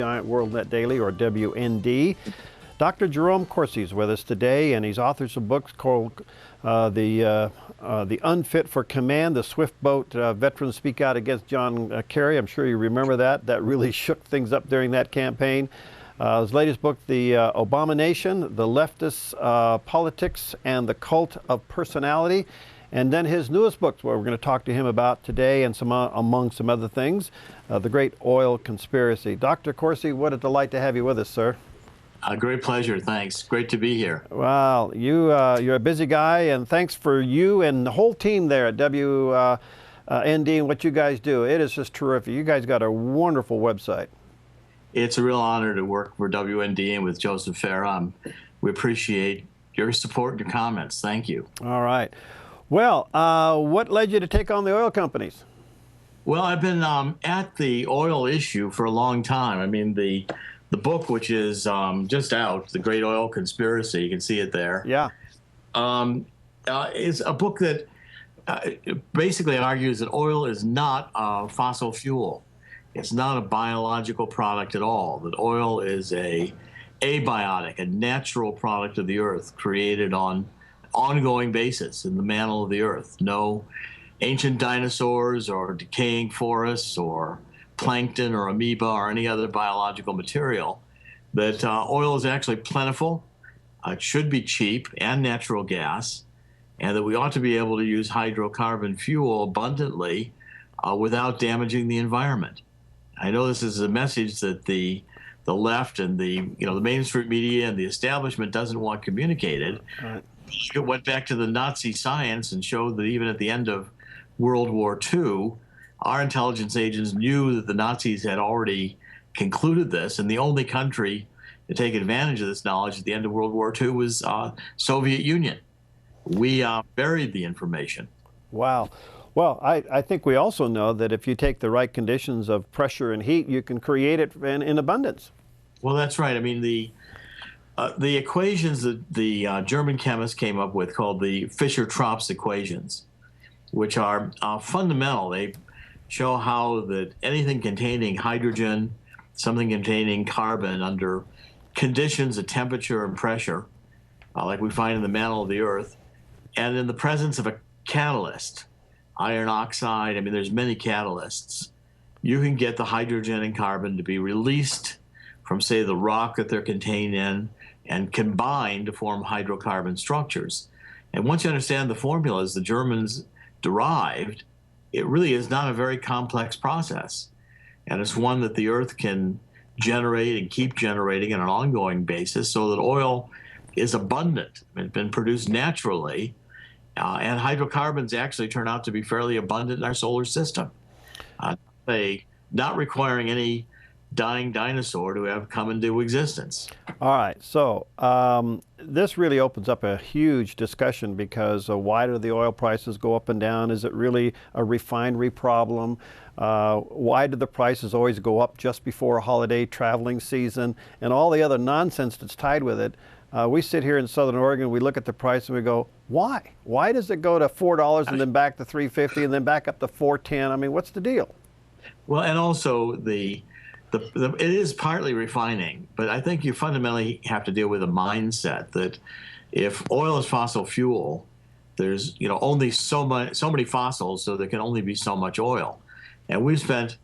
Giant World Net Daily, or WND. Dr. Jerome Corsi is with us today, and he's authored some books called the Unfit for Command, the Swift Boat Veterans Speak Out Against John Kerry. I'm sure you remember that. That really shook things up during that campaign. His latest book, the Obama Nation, the Leftist Politics and the Cult of Personality. And then his newest book, what we're going to talk to him about today, and among some other things, The Great Oil Conspiracy. Dr. Corsi, what a delight to have you with us, sir. Great pleasure. Thanks. Great to be here. Well, you're a busy guy, and thanks for you and the whole team there at WND and what you guys do. It is just terrific. You guys got a wonderful website. It's a real honor to work for WND and with Joseph Farah. We appreciate your support and your comments. Thank you. All right. Well, what led you to take on the oil companies? Well, I've been at the oil issue for a long time. I mean, the book, which is just out, The Great Oil Conspiracy, you can see it there. Yeah. Is a book that basically argues that oil is not a fossil fuel. It's not a biological product at all. That oil is a abiotic, a natural product of the earth, created on ongoing basis in the mantle of the earth. No ancient dinosaurs or decaying forests or plankton or amoeba or any other biological material. That oil is actually plentiful, it should be cheap, and natural gas, and that we ought to be able to use hydrocarbon fuel abundantly without damaging the environment. I know this is a message that the left and the mainstream media and the establishment doesn't want communicated. Right. It went back to the Nazi science and showed that even at the end of World War II, our intelligence agents knew that the Nazis had already concluded this, and the only country to take advantage of this knowledge at the end of World War II was Soviet Union. We buried the information. Wow. Well, I think we also know that if you take the right conditions of pressure and heat, you can create it in abundance. Well, that's right. I mean, the equations that the German chemists came up with, called the Fischer Trops equations, which are fundamental. They show how that anything containing hydrogen, something containing carbon under conditions of temperature and pressure, like we find in the mantle of the earth, and in the presence of a catalyst, iron oxide, I mean, there's many catalysts, you can get the hydrogen and carbon to be released from, say, the rock that they're contained in, and combine to form hydrocarbon structures. And once you understand the formulas the Germans derived, it really is not a very complex process. And it's one that the earth can generate and keep generating on an ongoing basis, so that oil is abundant. It's been produced naturally, and hydrocarbons actually turn out to be fairly abundant in our solar system. Not requiring any dying dinosaur to have come into existence. All right, so this really opens up a huge discussion, because why do the oil prices go up and down? Is it really a refinery problem? Why do the prices always go up just before a holiday traveling season, and all the other nonsense that's tied with it? We sit here in Southern Oregon, we look at the price and we go, why? Why does it go to $4 and then back to $3.50 and then back up to $4.10? I mean, what's the deal? Well, and also it is partly refining, but I think you fundamentally have to deal with a mindset that if oil is fossil fuel, there's only so many fossils, so there can only be so much oil. And we've spent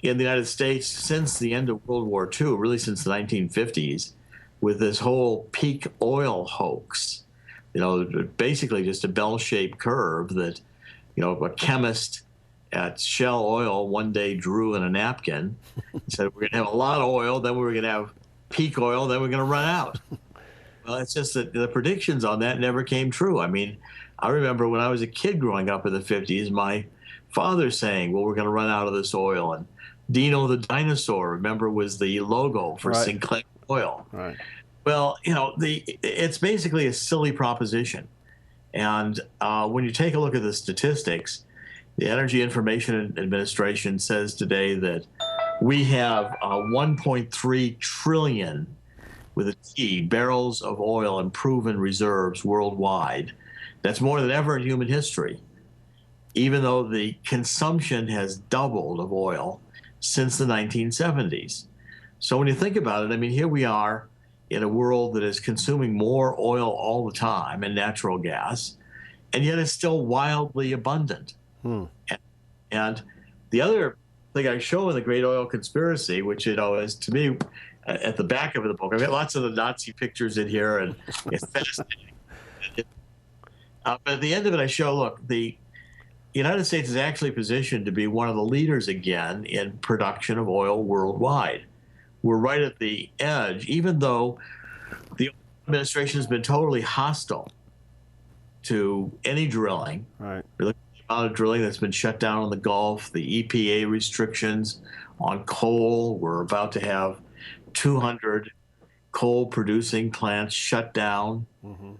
in the United States since the end of World War II, really since the 1950s, with this whole peak oil hoax. Basically just a bell-shaped curve that a chemist at Shell Oil one day drew in a napkin and said, we're going to have a lot of oil, then we're going to have peak oil, then we're going to run out. Well, it's just that the predictions on that never came true. I mean, I remember when I was a kid growing up in the 50s, my father saying, well, we're going to run out of this oil. And Dino the dinosaur, remember, was the logo for Right. Sinclair Oil. Right. Well, it's basically a silly proposition. And when you take a look at the statistics, the Energy Information Administration says today that we have 1.3 trillion, with a T, barrels of oil in proven reserves worldwide. That's more than ever in human history, even though the consumption has doubled of oil since the 1970s. So when you think about it, I mean, here we are in a world that is consuming more oil all the time and natural gas, and yet it's still wildly abundant. Hmm. And the other thing I show in The Great Oil Conspiracy, which, is to me, at the back of the book, I've got lots of the Nazi pictures in here, and it's fascinating. But at the end of it, I show, look, the United States is actually positioned to be one of the leaders again in production of oil worldwide. We're right at the edge, even though the administration has been totally hostile to any drilling. Right. We look at the amount of drilling that's been shut down in the Gulf, the EPA restrictions on coal. We're about to have 200 coal producing plants shut down. Mm-hmm.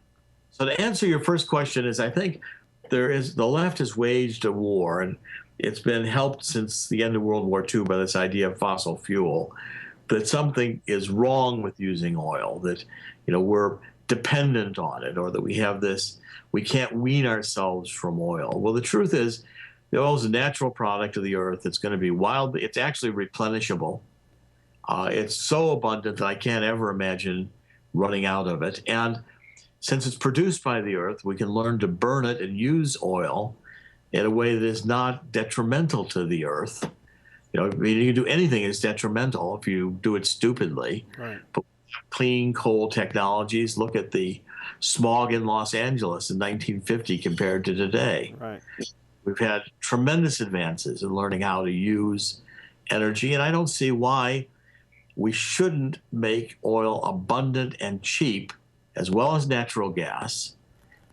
So to answer your first question is, I think the left has waged a war, and it's been helped since the end of World War II by this idea of fossil fuel, that something is wrong with using oil, that we're dependent on it, or that we can't wean ourselves from oil. Well, the truth is, the oil is a natural product of the earth. It's going to be it's actually replenishable. It's so abundant that I can't ever imagine running out of it. And since it's produced by the earth, we can learn to burn it and use oil in a way that is not detrimental to the earth. You can do anything that's detrimental if you do it stupidly. Right. But clean coal technologies, look at the smog in Los Angeles in 1950 compared to today. Right. We've had tremendous advances in learning how to use energy, and I don't see why we shouldn't make oil abundant and cheap, as well as natural gas,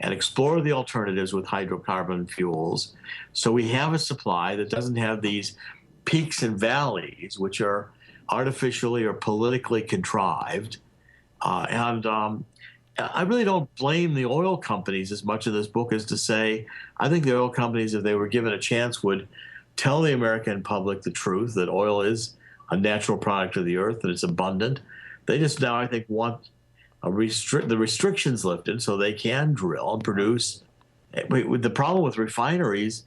and explore the alternatives with hydrocarbon fuels, so we have a supply that doesn't have these peaks and valleys, which are artificially or politically contrived. I really don't blame the oil companies as much of this book as to say, I think the oil companies, if they were given a chance, would tell the American public the truth, that oil is a natural product of the earth, that it's abundant. They just now, I think, want the restrictions lifted so they can drill and produce. The problem with refineries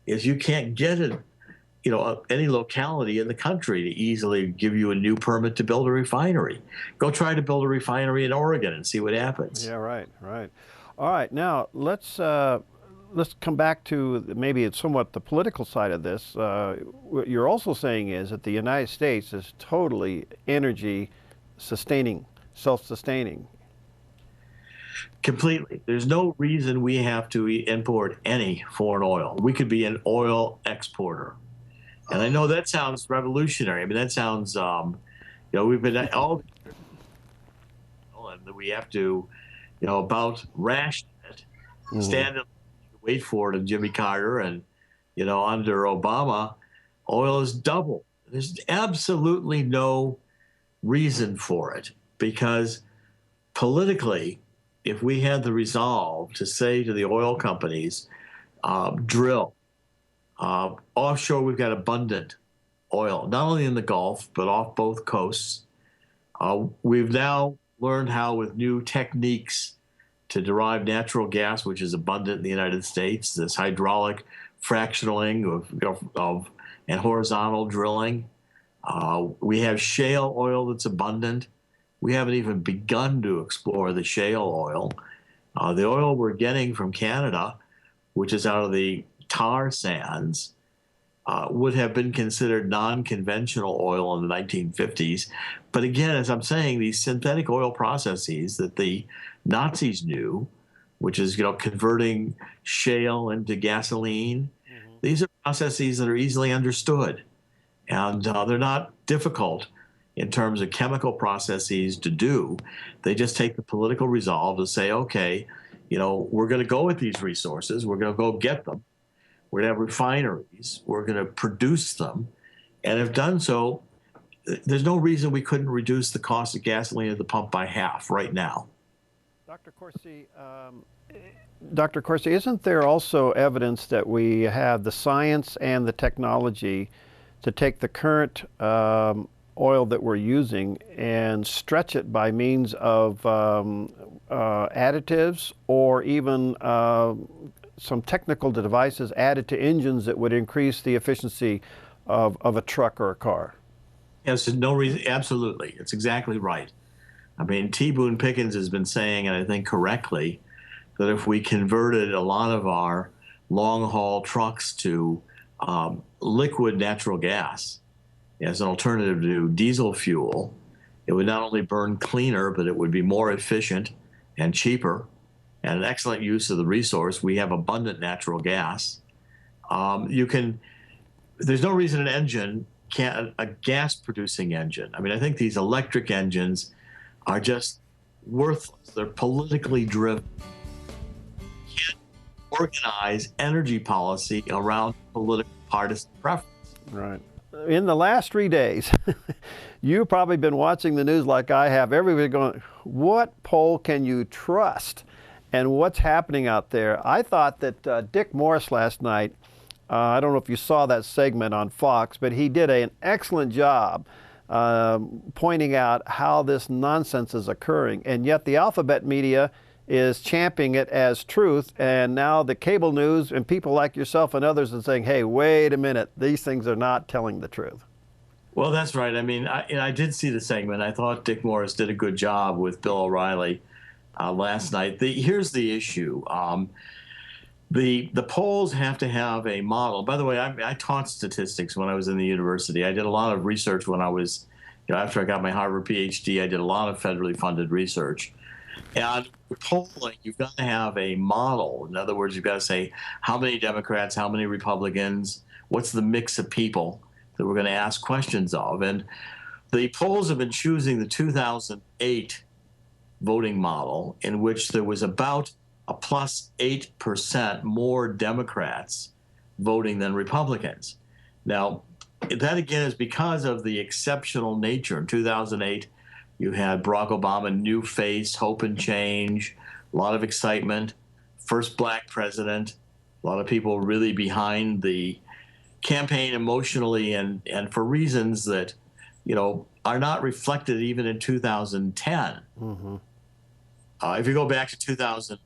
is you can't get it, any locality in the country to easily give you a new permit to build a refinery. Go try to build a refinery in Oregon and see what happens. Yeah, right. All right, now let's come back to maybe it's somewhat the political side of this. What you're also saying is that the United States is totally energy sustaining, self-sustaining. Completely. There's no reason we have to import any foreign oil. We could be an oil exporter. And I know that sounds revolutionary. I mean, that sounds, we've been all, and we have to, about ration it, stand and wait for it, and Jimmy Carter, and, under Obama, oil is double. There's absolutely no reason for it, because politically, if we had the resolve to say to the oil companies, drill, offshore, we've got abundant oil, not only in the Gulf, but off both coasts. We've now learned how, with new techniques, to derive natural gas, which is abundant in the United States, this hydraulic fractioning and horizontal drilling. We have shale oil that's abundant. We haven't even begun to explore the shale oil. The oil we're getting from Canada, which is out of the tar sands, would have been considered non-conventional oil in the 1950s. But again, as I'm saying, these synthetic oil processes that the Nazis knew, which is converting shale into gasoline, these are processes that are easily understood, and they're not difficult in terms of chemical processes to do. They just take the political resolve to say, okay, we're going to go with these resources, we're going to go get them. We're going to have refineries. We're going to produce them. And if done so, there's no reason we couldn't reduce the cost of gasoline at the pump by half right now. Dr. Corsi, isn't there also evidence that we have the science and the technology to take the current oil that we're using and stretch it by means of additives, or even some technical devices added to engines that would increase the efficiency of a truck or a car? Yes, no reason. Absolutely. It's exactly right. I mean, T. Boone Pickens has been saying, and I think correctly, that if we converted a lot of our long haul trucks to liquid natural gas as an alternative to diesel fuel, it would not only burn cleaner, but it would be more efficient and cheaper and an excellent use of the resource. We have abundant natural gas. There's no reason an engine can't, a gas producing engine. I mean, I think these electric engines are just worthless. They're politically driven. You can't organize energy policy around political partisan preference. Right. In the last 3 days, you've probably been watching the news like I have. Everybody going, what poll can you trust? And what's happening out there? I thought that Dick Morris last night, I don't know if you saw that segment on Fox, but he did an excellent job pointing out how this nonsense is occurring. And yet the alphabet media is championing it as truth. And now the cable news and people like yourself and others are saying, hey, wait a minute, these things are not telling the truth. Well, that's right. I mean, I did see the segment. I thought Dick Morris did a good job with Bill O'Reilly last night. Here's the issue. The polls have to have a model. By the way, I taught statistics when I was in the university. I did a lot of research when I was, after I got my Harvard PhD, I did a lot of federally funded research. And polling, you've got to have a model. In other words, you've got to say how many Democrats, how many Republicans, what's the mix of people that we're going to ask questions of. And the polls have been choosing the 2008 voting model, in which there was about a plus 8% more Democrats voting than Republicans. Now, that again is because of the exceptional nature. In 2008, you had Barack Obama, new face, hope and change, a lot of excitement, first black president, a lot of people really behind the campaign emotionally and for reasons that, are not reflected even in 2010. Mm-hmm. If you go back to 2000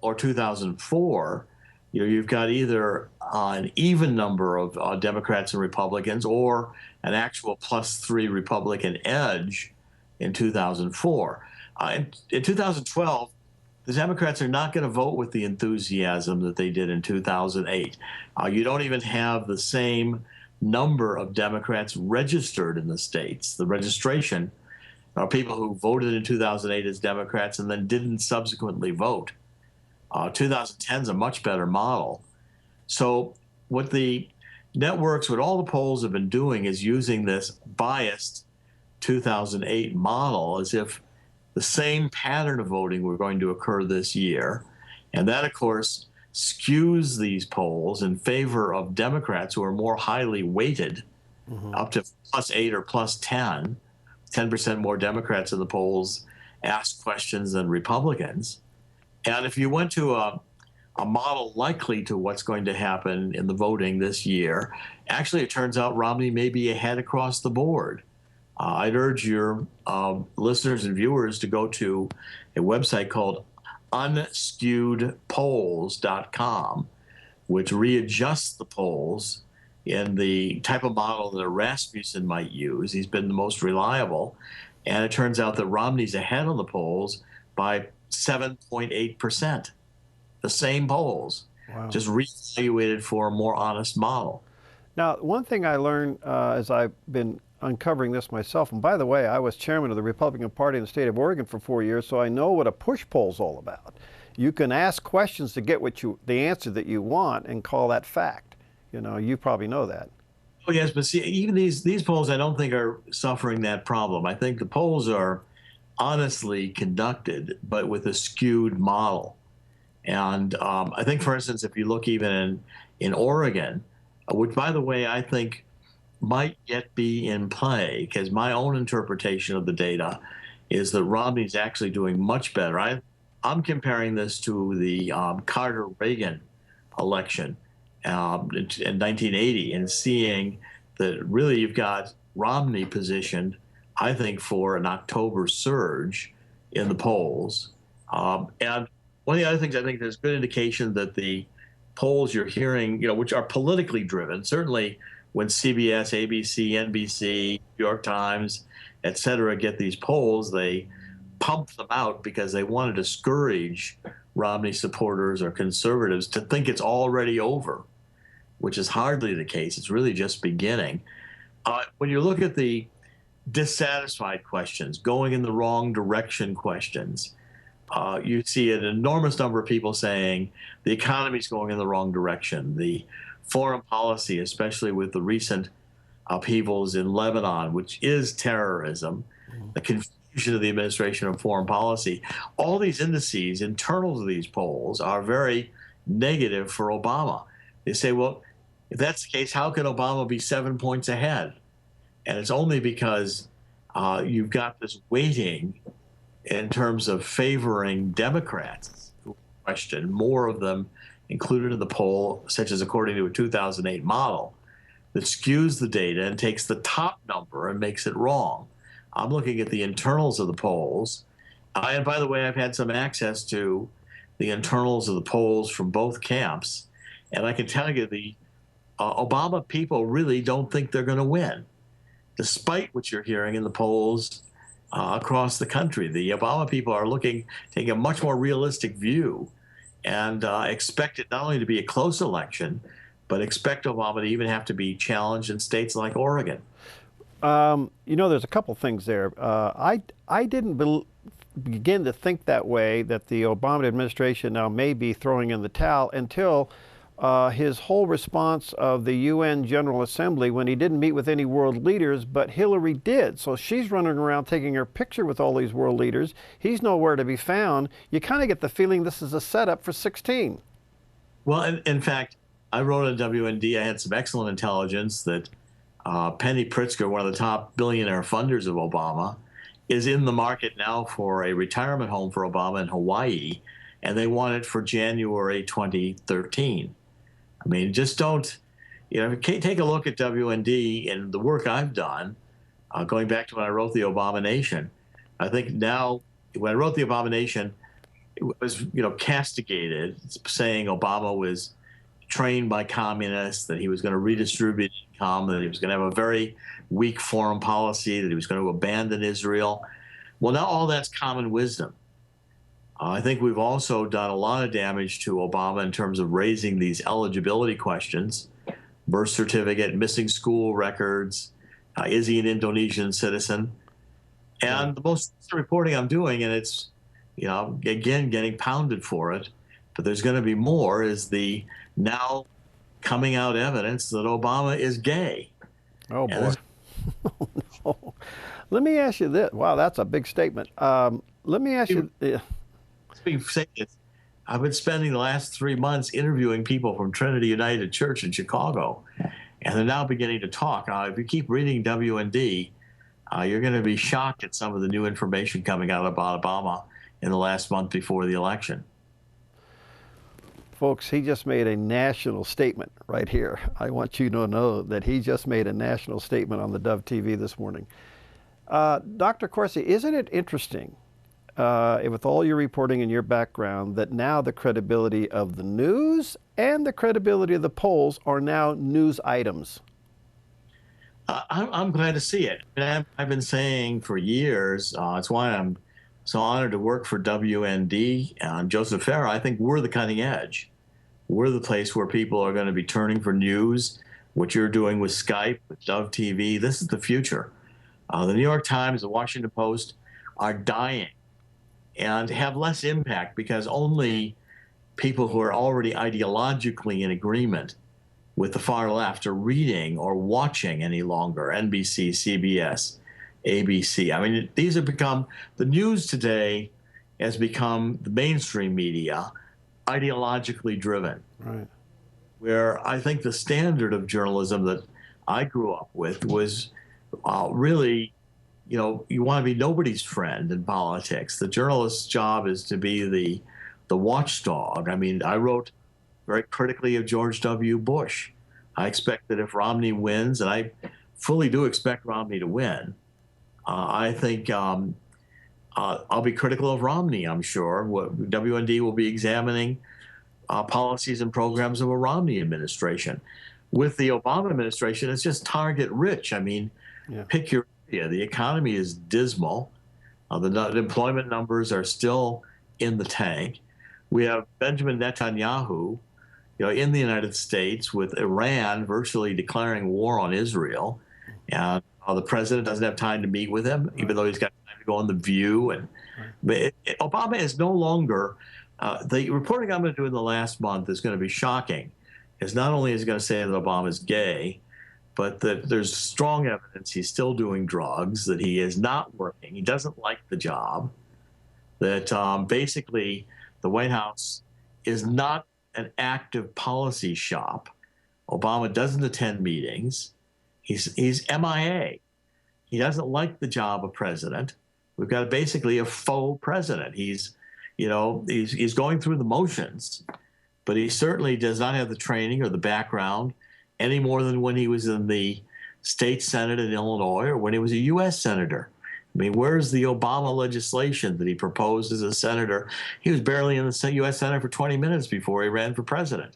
or 2004, you've got either an even number of Democrats and Republicans or an actual +3 Republican edge in 2004. In 2012, the Democrats are not going to vote with the enthusiasm that they did in 2008. You don't even have the same number of Democrats registered in the states. The registration are people who voted in 2008 as Democrats and then didn't subsequently vote. 2010 is a much better model. So what the networks, what all the polls have been doing is using this biased 2008 model as if the same pattern of voting were going to occur this year. And that, of course, skews these polls in favor of Democrats who are more highly weighted, up to +8 or +10. 10% more Democrats in the polls ask questions than Republicans. And if you went to a model likely to what's going to happen in the voting this year, actually it turns out Romney may be ahead across the board. I'd urge your listeners and viewers to go to a website called unskewedpolls.com, which readjusts the polls in the type of model that Rasmussen might use. He's been the most reliable. And it turns out that Romney's ahead on the polls by 7.8%. The same polls, wow, just reevaluated for a more honest model. Now, one thing I learned as I've been uncovering this myself, and by the way, I was chairman of the Republican Party in the state of Oregon for 4 years, so I know what a push poll is all about. You can ask questions to get the answer that you want and call that fact. You probably know that. Oh, yes, but see, even these polls I don't think are suffering that problem. I think the polls are honestly conducted, but with a skewed model. And I think, for instance, if you look even in Oregon, which, by the way, I think might yet be in play, because my own interpretation of the data is that Romney's actually doing much better. I'm comparing this to the Carter-Reagan election in 1980 and seeing that really you've got Romney positioned, I think, for an October surge in the polls. And one of the other things, I think there's good indication that the polls you're hearing, which are politically driven, certainly when CBS, ABC, NBC, New York Times, et cetera, get these polls, they pump them out because they want to discourage Romney supporters or conservatives to think it's already over, which is hardly the case. It's really just beginning. When you look at the dissatisfied questions, going in the wrong direction questions, you see an enormous number of people saying the economy's going in the wrong direction. The foreign policy, especially with the recent upheavals in Lebanon, which is terrorism, the confusion of the administration of foreign policy, all these indices, internals of these polls, are very negative for Obama. They say, well, if that's the case, how can Obama be 7 points ahead? And it's only because you've got this weighting in terms of favoring Democrats who question, more of them included in the poll, such as according to a 2008 model, that skews the data and takes the top number and makes it wrong. I'm looking at the internals of the polls. And by the way, I've had some access to the internals of the polls from both camps. And I can tell you the Obama people really don't think they're going to win, despite what you're hearing in the polls across the country. The Obama people are taking a much more realistic view and expect it not only to be a close election, but expect Obama to even have to be challenged in states like Oregon. You know, there's a couple things there. I didn't begin to think that way, that the Obama administration now may be throwing in the towel, until his whole response of the UN General Assembly, when he didn't meet with any world leaders, but Hillary did. So she's running around taking her picture with all these world leaders. He's nowhere to be found. You kind of get the feeling this is a setup for 16. Well, in fact, I wrote on WND, I had some excellent intelligence that Penny Pritzker, one of the top billionaire funders of Obama, is in the market now for a retirement home for Obama in Hawaii, and they want it for January 2013. I mean, just don't, take a look at WND and the work I've done, going back to when I wrote the Obama Nation. I think now, when I wrote the Obama Nation, it was, castigated, saying Obama was trained by communists, that he was going to redistribute income, that he was going to have a very weak foreign policy, that he was going to abandon Israel. Well, now all that's common wisdom. I think we've also done a lot of damage to Obama in terms of raising these eligibility questions, birth certificate, missing school records, is he an Indonesian citizen? And the most reporting I'm doing, and it's, again, getting pounded for it, but there's going to be more, is the now coming out evidence that Obama is gay. Oh, boy. Oh, no. Let me ask you this. Wow, that's a big statement. Let me ask you... I've been spending the last 3 months interviewing people from Trinity United Church in Chicago, and they're now beginning to talk. If you keep reading WND, you're going to be shocked at some of the new information coming out about Obama in the last month before the election. Folks, he just made a national statement right here. I want you to know that he just made a national statement on the Dove TV this morning. Dr. Corsi, isn't it interesting, with all your reporting and your background, that now the credibility of the news and the credibility of the polls are now news items? I'm glad to see it. I've been saying for years, it's why I'm so honored to work for WND and Joseph Farah. I think we're the cutting edge. We're the place where people are going to be turning for news. What you're doing with Skype, with Dove TV, this is the future. The New York Times, the Washington Post are dying and have less impact because only people who are already ideologically in agreement with the far left are reading or watching any longer NBC, CBS, ABC. I mean, these have become, the news today has become the mainstream media, ideologically driven. Right. Where I think the standard of journalism that I grew up with was really, you want to be nobody's friend in politics. The journalist's job is to be the watchdog. I mean, I wrote very critically of George W. Bush. I expect that if Romney wins, and I fully do expect Romney to win, I think I'll be critical of Romney, I'm sure. WND will be examining policies and programs of a Romney administration. With the Obama administration, it's just target rich. I mean, Yeah. pick your area. The economy is dismal. The employment numbers are still in the tank. We have Benjamin Netanyahu, in the United States with Iran virtually declaring war on Israel, and the president doesn't have time to meet with him, even though he's got time to go on The View. And but Obama is no longer. The reporting I'm going to do in the last month is going to be shocking. Is not only is he going to say that Obama's gay, but that there's strong evidence he's still doing drugs, that he is not working, he doesn't like the job, that basically the White House is not an active policy shop. Obama doesn't attend meetings. He's MIA. He doesn't like the job of president. We've got basically a faux president. He's going through the motions, but he certainly does not have the training or the background any more than when he was in the state Senate in Illinois or when he was a U.S. senator. I mean, where's the Obama legislation that he proposed as a senator? He was barely in the U.S. Senate for 20 minutes before he ran for president.